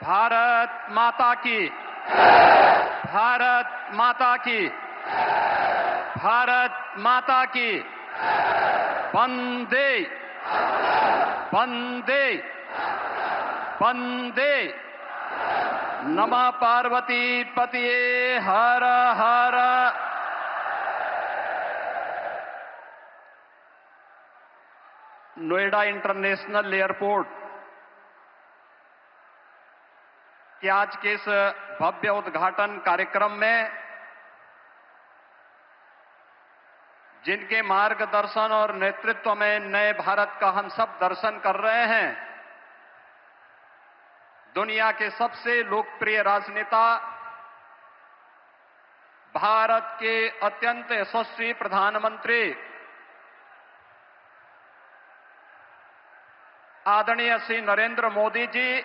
भारत माता की, भारत माता की, भारत माता की, वंदे वंदे वंदे। नमः पार्वती पतिये हर हर। नोएडा इंटरनेशनल एयरपोर्ट के आज के इस भव्य उद्घाटन कार्यक्रम में जिनके मार्गदर्शन और नेतृत्व में नए भारत का हम सब दर्शन कर रहे हैं, दुनिया के सबसे लोकप्रिय राजनेता, भारत के अत्यंत यशस्वी प्रधानमंत्री आदरणीय श्री नरेंद्र मोदी जी,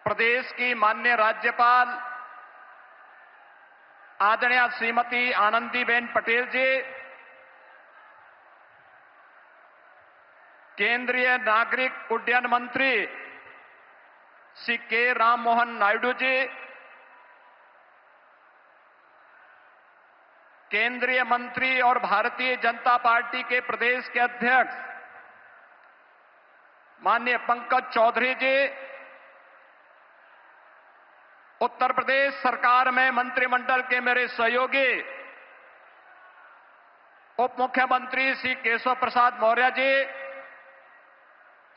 प्रदेश की माननीय राज्यपाल आदरणीय श्रीमती आनंदीबेन पटेल जी, केंद्रीय नागरिक उड्डयन मंत्री श्री के राम मोहन नायडू जी, केंद्रीय मंत्री और भारतीय जनता पार्टी के प्रदेश के अध्यक्ष माननीय पंकज चौधरी जी, उत्तर प्रदेश सरकार में मंत्रिमंडल के मेरे सहयोगी उप मुख्यमंत्री श्री केशव प्रसाद मौर्य जी,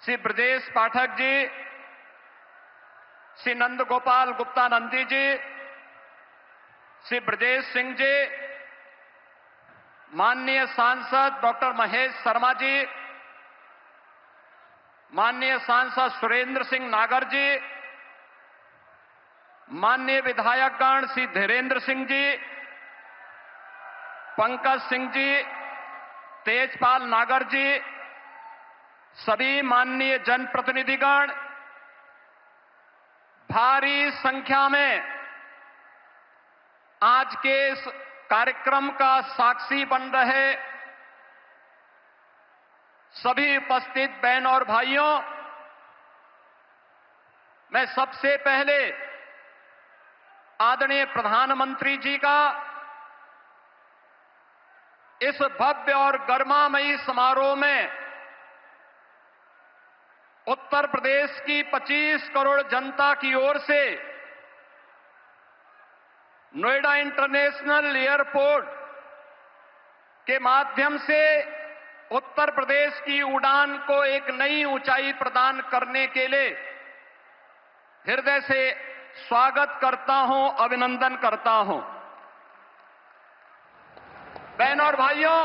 श्री ब्रजेश पाठक जी, श्री नंद गोपाल गुप्ता नंदी जी, श्री ब्रजेश सिंह जी, माननीय सांसद डॉक्टर महेश शर्मा जी, माननीय सांसद सुरेंद्र सिंह नागर जी, माननीय विधायकगण श्री धीरेन्द्र सिंह जी, पंकज सिंह जी, तेजपाल नागर जी, सभी माननीय जनप्रतिनिधिगण, भारी संख्या में आज के इस कार्यक्रम का साक्षी बन रहे सभी उपस्थित बहन और भाइयों, मैं सबसे पहले आदरणीय प्रधानमंत्री जी का इस भव्य और गरिमामयी समारोह में उत्तर प्रदेश की 25 करोड़ जनता की ओर से नोएडा इंटरनेशनल एयरपोर्ट के माध्यम से उत्तर प्रदेश की उड़ान को एक नई ऊंचाई प्रदान करने के लिए हृदय से स्वागत करता हूं, अभिनंदन करता हूं। बहनों और भाइयों,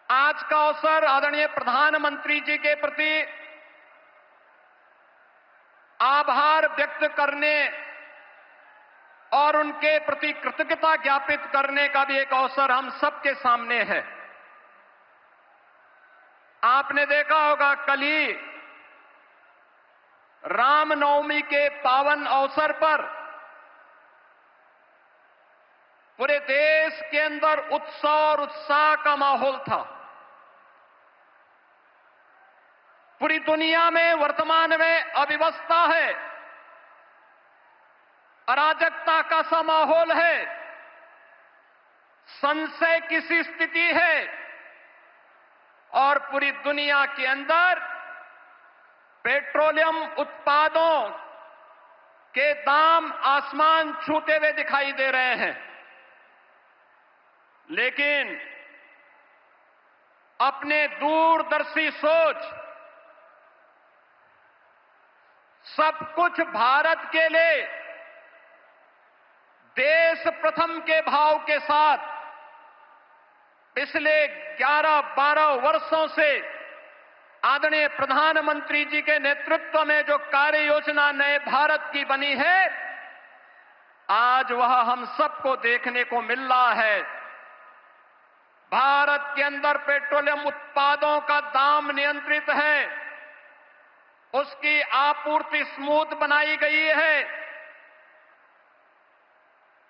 आज का अवसर आदरणीय प्रधानमंत्री जी के प्रति आभार व्यक्त करने और उनके प्रति कृतज्ञता ज्ञापित करने का भी एक अवसर हम सबके सामने है। आपने देखा होगा, कल ही रामनवमी के पावन अवसर पर पूरे देश के अंदर उत्सव और उत्साह का माहौल था। पूरी दुनिया में वर्तमान में अव्यवस्था है, अराजकता का सा माहौल है, संशय की सी स्थिति है और पूरी दुनिया के अंदर पेट्रोलियम उत्पादों के दाम आसमान छूते हुए दिखाई दे रहे हैं। लेकिन अपने दूरदर्शी सोच, सब कुछ भारत के लिए देश प्रथम के भाव के साथ पिछले 11-12 वर्षों से आदरणीय प्रधानमंत्री जी के नेतृत्व में जो कार्य योजना नए भारत की बनी है, आज वह हम सबको देखने को मिल रहा है। भारत के अंदर पेट्रोलियम उत्पादों का दाम नियंत्रित है, उसकी आपूर्ति स्मूथ बनाई गई है।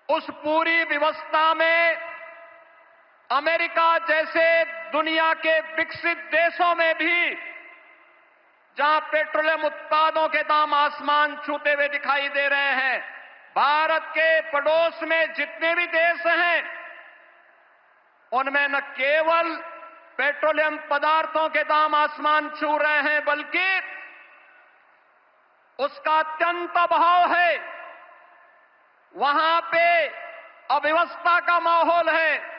उस पूरी व्यवस्था में अमेरिका जैसे दुनिया के विकसित देशों में भी जहां पेट्रोलियम उत्पादों के दाम आसमान छूते हुए दिखाई दे रहे हैं, भारत के पड़ोस में जितने भी देश हैं, उनमें न केवल पेट्रोलियम पदार्थों के दाम आसमान छू रहे हैं, बल्कि उसका अत्यंत अभाव है। वहां पे अव्यवस्था का माहौल है।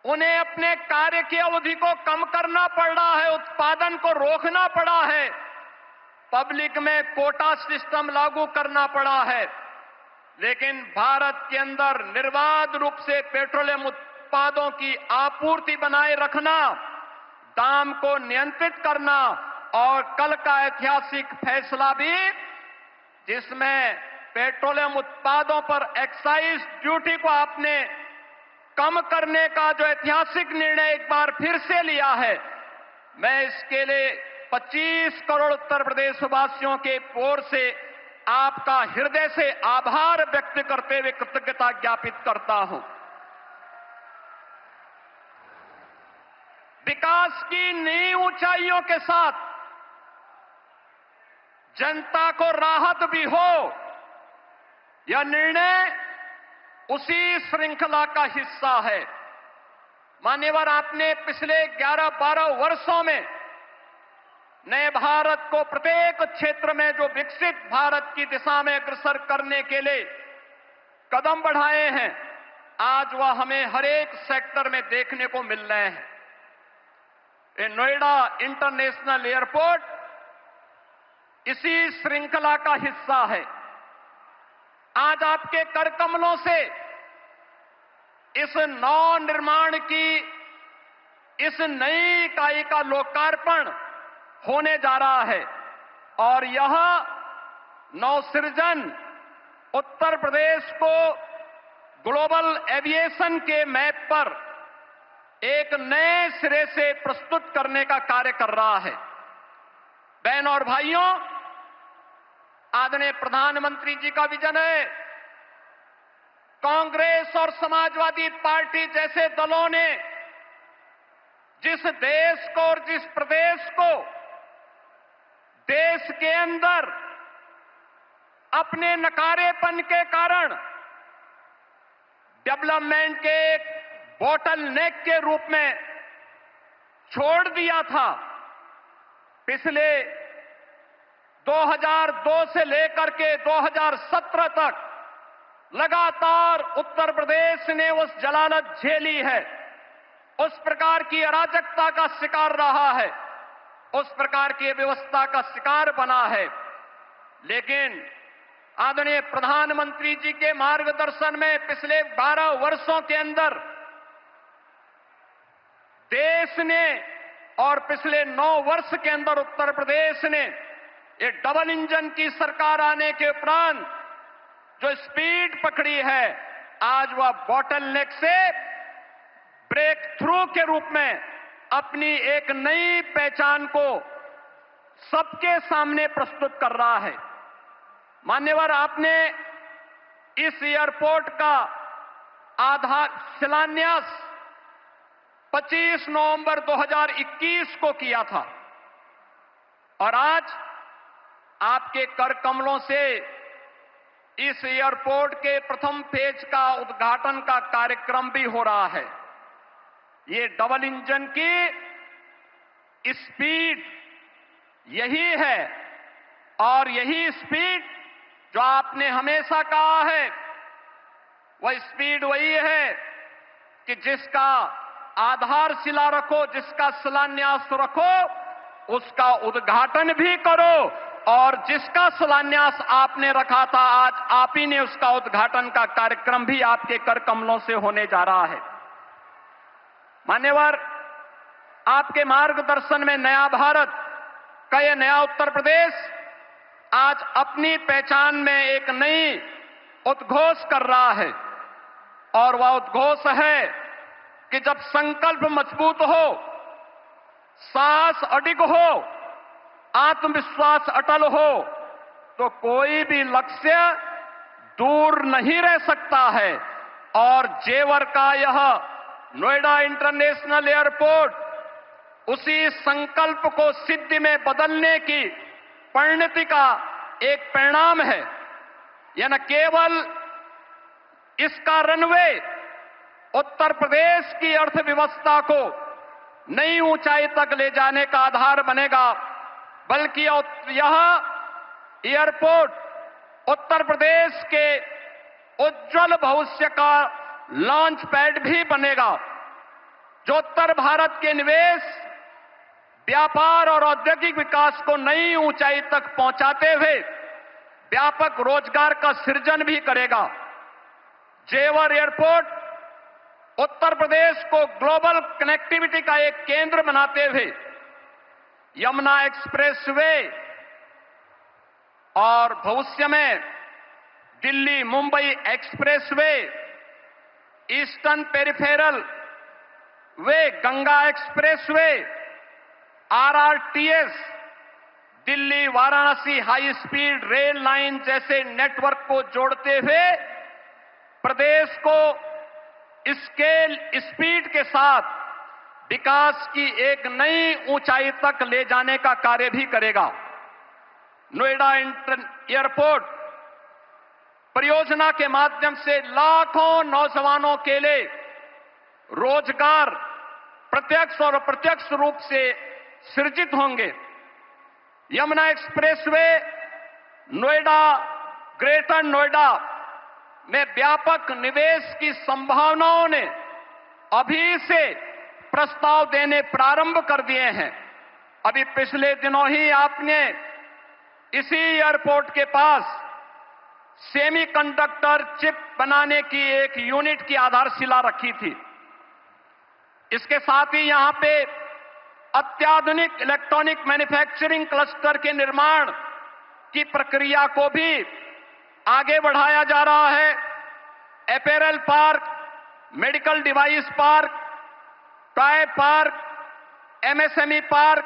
उन्हें अपने कार्य की अवधि को कम करना पड़ रहा है, उत्पादन को रोकना पड़ा है, पब्लिक में कोटा सिस्टम लागू करना पड़ा है। लेकिन भारत के अंदर निर्बाध रूप से पेट्रोलियम उत्पादों की आपूर्ति बनाए रखना, दाम को नियंत्रित करना और कल का ऐतिहासिक फैसला भी, जिसमें पेट्रोलियम उत्पादों पर एक्साइज ड्यूटी को आपने कम करने का जो ऐतिहासिक निर्णय एक बार फिर से लिया है, मैं इसके लिए 25 करोड़ उत्तर प्रदेश वासियों के ओर से आपका हृदय से आभार व्यक्त करते हुए कृतज्ञता ज्ञापित करता हूं। विकास की नई ऊंचाइयों के साथ जनता को राहत भी हो, यह निर्णय उसी श्रृंखला का हिस्सा है। मान्यवर, आपने पिछले 11-12 वर्षों में नए भारत को प्रत्येक क्षेत्र में जो विकसित भारत की दिशा में अग्रसर करने के लिए कदम बढ़ाए हैं, आज वह हमें हर एक सेक्टर में देखने को मिल रहे हैं। ये नोएडा इंटरनेशनल एयरपोर्ट इसी श्रृंखला का हिस्सा है। आज आपके कर कमलों से इस नव निर्माण की इस नई इकाई का लोकार्पण होने जा रहा है और यह नवसृजन उत्तर प्रदेश को ग्लोबल एविएशन के मैप पर एक नए सिरे से प्रस्तुत करने का कार्य कर रहा है। बहन और भाइयों, आदरणीय प्रधानमंत्री जी का विजन है। कांग्रेस और समाजवादी पार्टी जैसे दलों ने जिस देश को और जिस प्रदेश को देश के अंदर अपने नकारेपन के कारण डेवलपमेंट के एक बॉटल नेक के रूप में छोड़ दिया था, पिछले 2002 से लेकर के 2017 तक लगातार उत्तर प्रदेश ने उस जलालत झेली है, उस प्रकार की अराजकता का शिकार रहा है, उस प्रकार की व्यवस्था का शिकार बना है। लेकिन आदरणीय प्रधानमंत्री जी के मार्गदर्शन में पिछले 12 वर्षों के अंदर देश ने और पिछले 9 वर्ष के अंदर उत्तर प्रदेश ने ये डबल इंजन की सरकार आने के उपरांत जो स्पीड पकड़ी है, आज वह बॉटल नेक से ब्रेक थ्रू के रूप में अपनी एक नई पहचान को सबके सामने प्रस्तुत कर रहा है। मान्यवर, आपने इस एयरपोर्ट का शिलान्यास 25 नवंबर 2021 को किया था और आज आपके कर कमलों से इस एयरपोर्ट के प्रथम फेज का उद्घाटन का कार्यक्रम भी हो रहा है। ये डबल इंजन की स्पीड यही है और यही स्पीड जो आपने हमेशा कहा है, वह स्पीड वही है कि जिसका आधारशिला रखो, जिसका शिलान्यास रखो, उसका उद्घाटन भी करो और जिसका शिलान्यास आपने रखा था, आज आप ही ने उसका उद्घाटन का कार्यक्रम भी आपके कर कमलों से होने जा रहा है। मान्यवर, आपके मार्गदर्शन में नया भारत का यह नया उत्तर प्रदेश आज अपनी पहचान में एक नई उद्घोष कर रहा है और वह उद्घोष है कि जब संकल्प मजबूत हो, साहस अडिग हो, आत्मविश्वास अटल हो, तो कोई भी लक्ष्य दूर नहीं रह सकता है। और जेवर का यह नोएडा इंटरनेशनल एयरपोर्ट उसी संकल्प को सिद्धि में बदलने की परिणति का एक परिणाम है। यह न केवल इसका रनवे उत्तर प्रदेश की अर्थव्यवस्था को नई ऊंचाई तक ले जाने का आधार बनेगा, बल्कि यह एयरपोर्ट उत्तर प्रदेश के उज्जवल भविष्य का लॉन्च पैड भी बनेगा, जो उत्तर भारत के निवेश, व्यापार और औद्योगिक विकास को नई ऊंचाई तक पहुंचाते हुए व्यापक रोजगार का सृजन भी करेगा। जेवर एयरपोर्ट उत्तर प्रदेश को ग्लोबल कनेक्टिविटी का एक केंद्र बनाते हुए यमुना एक्सप्रेसवे और भविष्य में Delhi Mumbai expressway, eastern peripheral way, Ganga expressway, RRTS, Delhi Varanasi high speed rail line जैसे नेटवर्क को जोड़ते हुए प्रदेश को स्केल स्पीड के साथ विकास की एक नई ऊंचाई तक ले जाने का कार्य भी करेगा। नोएडा एयरपोर्ट परियोजना के माध्यम से लाखों नौजवानों के लिए रोजगार प्रत्यक्ष और अप्रत्यक्ष रूप से सृजित होंगे। यमुना एक्सप्रेसवे नोएडा, ग्रेटर नोएडा में व्यापक निवेश की संभावनाओं ने अभी से प्रस्ताव देने प्रारंभ कर दिए हैं। अभी पिछले दिनों ही आपने इसी एयरपोर्ट के पास सेमीकंडक्टर चिप बनाने की एक यूनिट की आधारशिला रखी थी। इसके साथ ही यहां पे अत्याधुनिक इलेक्ट्रॉनिक मैन्युफैक्चरिंग क्लस्टर के निर्माण की प्रक्रिया को भी आगे बढ़ाया जा रहा है। Apparel park, medical device park, toy park, MSME park,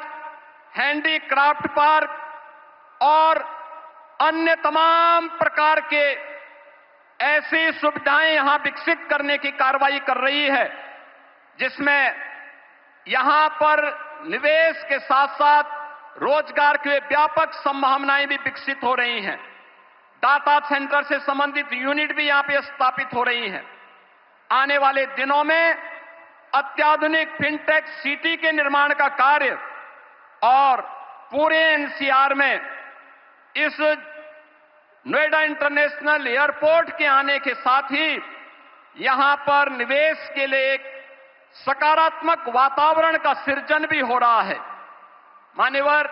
handicraft park और अन्य तमाम प्रकार के ऐसी सुविधाएं यहां विकसित करने की कार्रवाई कर रही है, जिसमें यहां पर निवेश के साथ साथ रोजगार के व्यापक संभावनाएं भी विकसित हो रही हैं। डाटा सेंटर से संबंधित यूनिट भी यहां पे स्थापित हो रही हैं। आने वाले दिनों में अत्याधुनिक फिनटेक सिटी के निर्माण का कार्य और पूरे एनसीआर में इस नोएडा इंटरनेशनल एयरपोर्ट के आने के साथ ही यहां पर निवेश के लिए एक सकारात्मक वातावरण का सृजन भी हो रहा है। मान्यवर,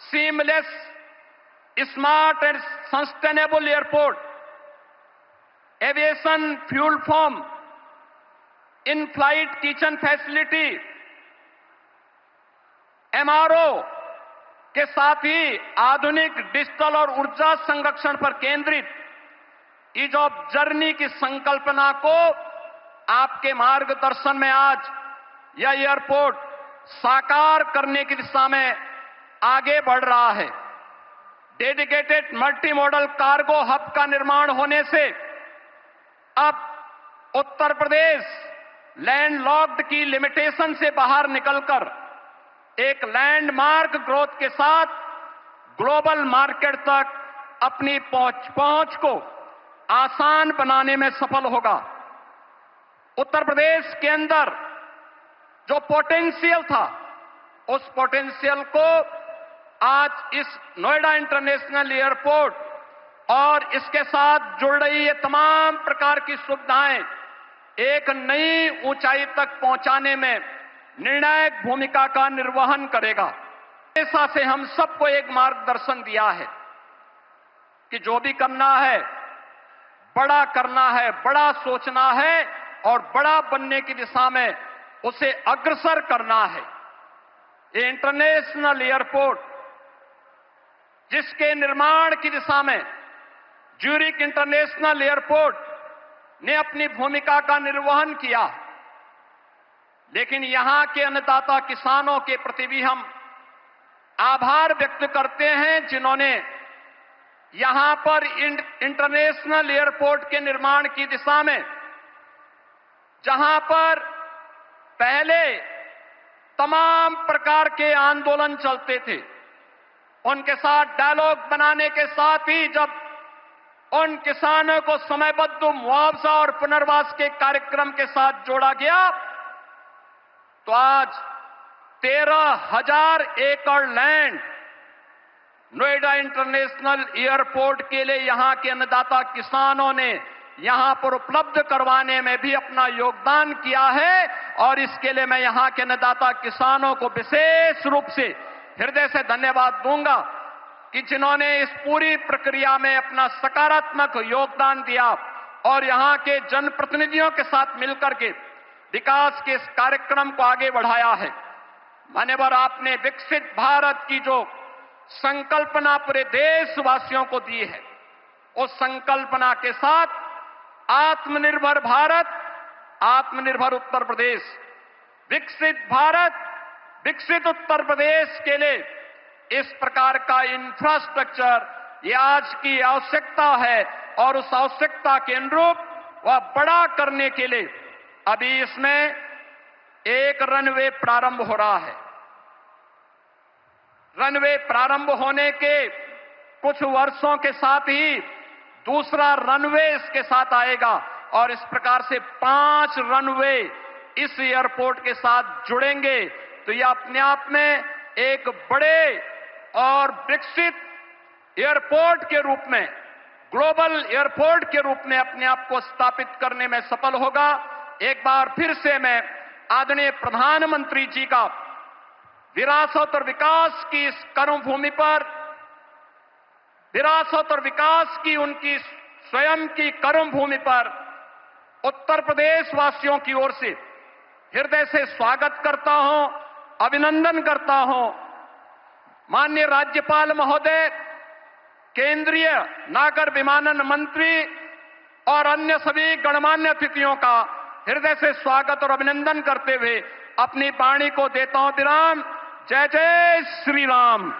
seamless, smart and sustainable airport, aviation fuel form, in flight kitchen facility, MRO के साथ ही आधुनिक डिजिटल और ऊर्जा संरक्षण पर केंद्रित ईज ऑफ जर्नी की संकल्पना को आपके मार्गदर्शन में आज यह एयरपोर्ट साकार करने की दिशा में आगे बढ़ रहा है। Dedicated multi modal cargo hub का निर्माण होने से अब उत्तर प्रदेश लैंडलॉक्ड की लिमिटेशन से बाहर निकलकर एक लैंडमार्क ग्रोथ के साथ ग्लोबल मार्केट तक अपनी पहुंच को आसान बनाने में सफल होगा। उत्तर प्रदेश के अंदर जो पोटेंशियल था, उस पोटेंशियल को आज इस नोएडा इंटरनेशनल एयरपोर्ट और इसके साथ जुड़ रही ये तमाम प्रकार की सुविधाएं एक नई ऊंचाई तक पहुंचाने में निर्णायक भूमिका का निर्वहन करेगा। ऐसा से हम सबको एक मार्गदर्शन दिया है कि जो भी करना है, बड़ा करना है, बड़ा सोचना है और बड़ा बनने की दिशा में उसे अग्रसर करना है। ये इंटरनेशनल एयरपोर्ट जिसके निर्माण की दिशा में ज्यूरिक इंटरनेशनल एयरपोर्ट ने अपनी भूमिका का निर्वहन किया, लेकिन यहां के अन्नदाता किसानों के प्रति भी हम आभार व्यक्त करते हैं, जिन्होंने यहां पर इंटरनेशनल एयरपोर्ट के निर्माण की दिशा में जहां पर पहले तमाम प्रकार के आंदोलन चलते थे, उनके साथ डायलॉग बनाने के साथ ही जब उन किसानों को समयबद्ध मुआवजा और पुनर्वास के कार्यक्रम के साथ जोड़ा गया, तो आज 13,000 एकड़ लैंड नोएडा इंटरनेशनल एयरपोर्ट के लिए यहां के अन्नदाता किसानों ने यहां पर उपलब्ध करवाने में भी अपना योगदान किया है। और इसके लिए मैं यहां के अन्नदाता किसानों को विशेष रूप से हृदय से धन्यवाद दूंगा कि जिन्होंने इस पूरी प्रक्रिया में अपना सकारात्मक योगदान दिया और यहां के जनप्रतिनिधियों के साथ मिलकर के विकास के इस कार्यक्रम को आगे बढ़ाया है। मान्यवर, आपने विकसित भारत की जो संकल्पना पूरे देशवासियों को दी है, उस संकल्पना के साथ आत्मनिर्भर भारत, आत्मनिर्भर उत्तर प्रदेश, विकसित भारत, विकसित उत्तर प्रदेश के लिए इस प्रकार का इंफ्रास्ट्रक्चर ये आज की आवश्यकता है। और उस आवश्यकता के अनुरूप वह बड़ा करने के लिए अभी इसमें एक रनवे प्रारंभ हो रहा है। रनवे प्रारंभ होने के कुछ वर्षों के साथ ही दूसरा रनवे इसके साथ आएगा और इस प्रकार से 5 रनवे इस एयरपोर्ट के साथ जुड़ेंगे। तो यह अपने आप में एक बड़े और विकसित एयरपोर्ट के रूप में, ग्लोबल एयरपोर्ट के रूप में अपने आप को स्थापित करने में सफल होगा। एक बार फिर से मैं आदरणीय प्रधानमंत्री जी का विरासत और विकास की इस कर्मभूमि पर, विरासत और विकास की उनकी स्वयं की कर्मभूमि पर उत्तर प्रदेश वासियों की ओर से हृदय से स्वागत करता हूं, अभिनंदन करता हूं। माननीय राज्यपाल महोदय, केंद्रीय नागर विमानन मंत्री और अन्य सभी गणमान्य अतिथियों का हृदय से स्वागत और अभिनंदन करते हुए अपनी वाणी को देता हूं विराम। जय जय श्री राम।